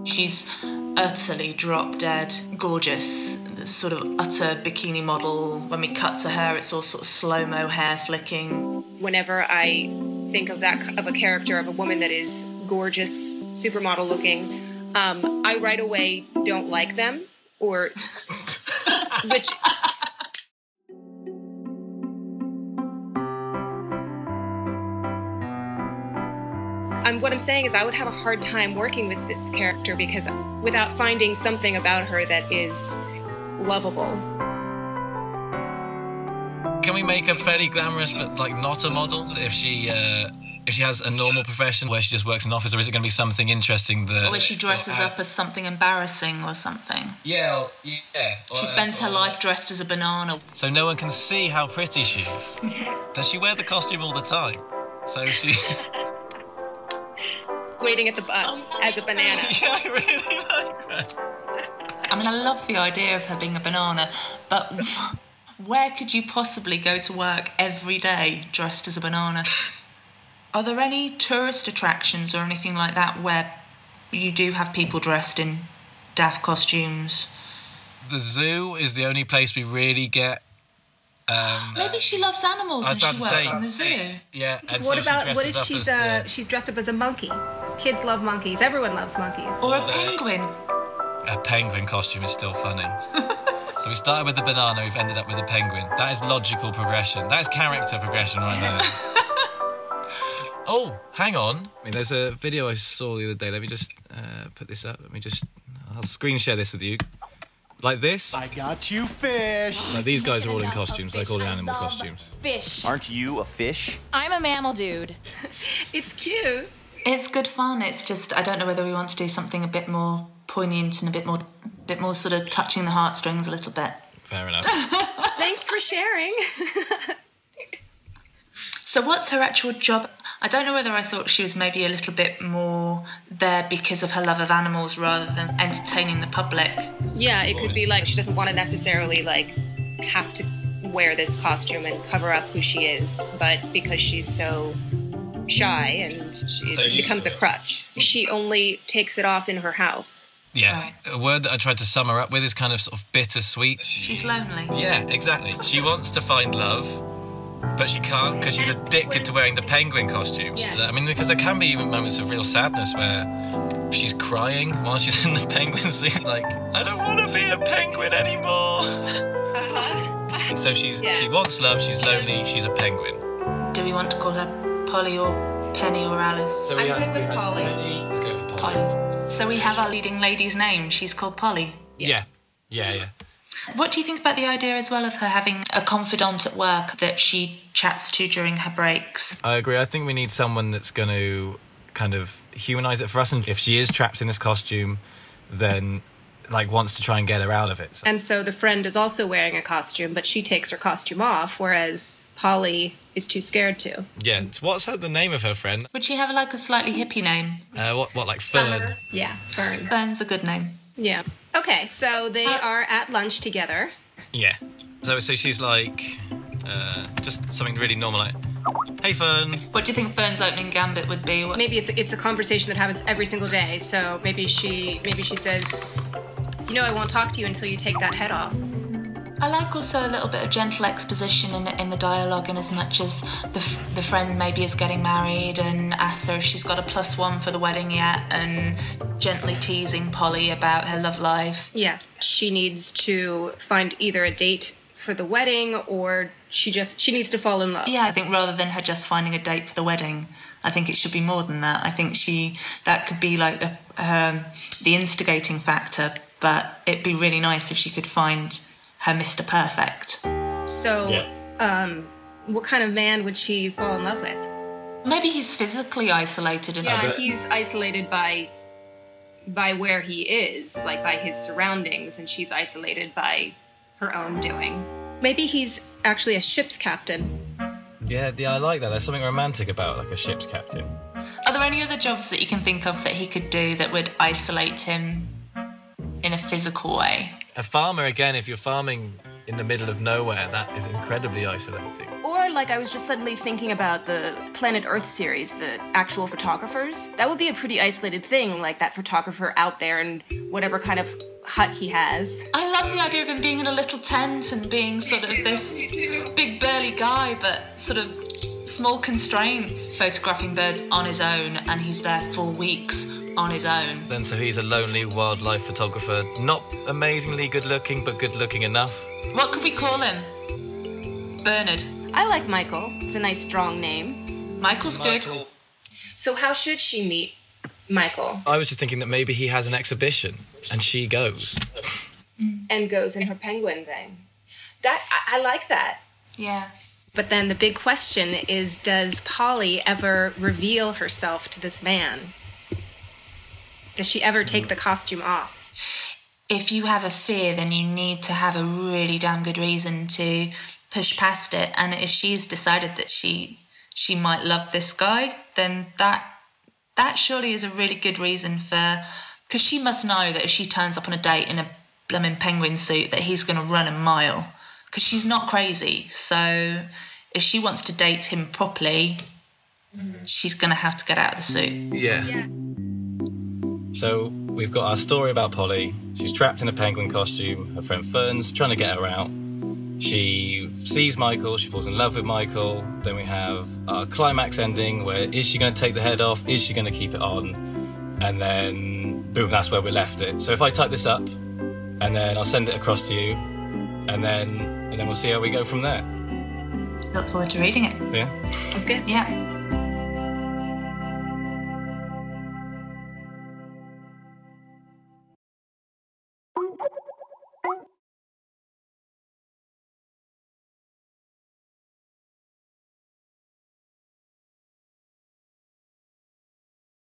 She's utterly drop-dead gorgeous, sort of utter bikini model. When we cut to her, it's all sort of slow-mo hair flicking. Whenever I think of a character of a woman that is gorgeous, supermodel looking, I right away don't like them, or which. What I'm saying is I would have a hard time working with this character because without finding something about her that is lovable. Can we make her fairly glamorous but like not a model? If she has a normal profession where she just works in an office, or is it going to be something interesting that... Or if she dresses up as something embarrassing or something. Yeah. She spends her life dressed as a banana. So no one can see how pretty she is. Does she wear the costume all the time? So she... Waiting at the bus as a banana. Yeah, I really like that. I mean, I love the idea of her being a banana, but where could you possibly go to work every day dressed as a banana? Are there any tourist attractions or anything like that where you do have people dressed in daft costumes? The zoo is the only place we really get... Maybe she loves animals and she works in the zoo. Yeah. And what so about what if she's dressed up as a monkey? Kids love monkeys. Everyone loves monkeys. Or a penguin. A penguin costume is still funny. So we started with the banana, we've ended up with a penguin. That is logical progression. That is character progression right there. Oh, hang on. I mean, there's a video I saw the other day. Let me just put this up. I'll screen share this with you. Like this. I got you, fish. Now, these guys are all in costumes, like all the animal costumes. Fish. Aren't you a fish? I'm a mammal dude. It's cute. It's good fun. It's just, I don't know whether we want to do something a bit more poignant and a bit more sort of touching the heartstrings a little bit. Fair enough. Thanks for sharing. So what's her actual job? I don't know whether I thought she was maybe a little bit more there because of her love of animals rather than entertaining the public. Yeah, it could be like she doesn't want to necessarily like have to wear this costume and cover up who she is, but because she's so shy and it becomes a crutch. She only takes it off in her house. Yeah, Right. a word that I tried to sum her up with is kind of sort of bittersweet. She's lonely. Yeah, exactly. She wants to find love, but she can't because she's addicted to wearing the penguin costumes. Yes. I mean, because there can be even moments of real sadness where she's crying while she's in the penguin suit, like, I don't want to be a penguin anymore. So she wants love, she's lonely, she's a penguin. Do we want to call her Polly or Penny or Alice? I'm good with Polly. Let's go for Polly. Polly. So we have our leading lady's name. She's called Polly. Yeah. What do you think about the idea as well of her having a confidant at work that she chats to during her breaks? I agree. I think we need someone that's going to kind of humanise it for us. And if she is trapped in this costume, then like wants to try and get her out of it. And so the friend is also wearing a costume, but she takes her costume off, whereas Polly is too scared to. Yeah. What's the name of her friend? Would she have like a slightly hippie name? What like Fern? Yeah, Fern. Fern's a good name. Yeah. Okay, so they are at lunch together. Yeah. So she's like, just something really normal, like, hey Fern. What do you think Fern's opening gambit would be? Maybe it's a conversation that happens every single day. So maybe she says, I won't talk to you until you take that head off. I like also a little bit of gentle exposition in the dialogue, in as much as the friend maybe is getting married and asks her if she's got a +1 for the wedding yet, and gently teasing Polly about her love life. Yes, she needs to find either a date for the wedding or she needs to fall in love. Yeah, I think rather than her just finding a date for the wedding, I think it should be more than that. I think that could be like the instigating factor, but it'd be really nice if she could find her Mr. Perfect. So, what kind of man would she fall in love with? Maybe he's physically isolated. Yeah, he's isolated by where he is, like by his surroundings, and she's isolated by her own doing. Maybe he's actually a ship's captain. Yeah, I like that. There's something romantic about like a ship's captain. Are there any other jobs that you can think of that he could do that would isolate him in a physical way? A farmer, again, if you're farming in the middle of nowhere, that is incredibly isolating. Or like, I was just suddenly thinking about the Planet Earth series, the actual photographers. That would be a pretty isolated thing, like that photographer out there in whatever kind of hut he has. I love the idea of him being in a little tent and being sort of this big burly guy, but sort of small constraints, photographing birds on his own, and he's there for weeks on his own. Then so he's a lonely wildlife photographer, not amazingly good looking, but good looking enough. What could we call him? Bernard. I like Michael. It's a nice, strong name. Michael's good. So how should she meet Michael? I was just thinking that maybe he has an exhibition and she goes. And goes in her penguin thing. I like that. Yeah. But then the big question is, does Polly ever reveal herself to this man? Does she ever take the costume off? If you have a fear, then you need to have a really damn good reason to push past it. And if she's decided that she might love this guy, then that surely is a really good reason for... Because she must know that if she turns up on a date in a blooming penguin suit, that he's going to run a mile. Because she's not crazy. So if she wants to date him properly, she's going to have to get out of the suit. Yeah. So we've got our story about Polly. She's trapped in a penguin costume. Her friend Fern's trying to get her out. She sees Michael. She falls in love with Michael. Then we have our climax ending where is she going to take the head off? Is she going to keep it on? And then, boom, that's where we left it. So if I type this up, and then I'll send it across to you, and then we'll see how we go from there. Look forward to reading it. Yeah? That's good. Yeah.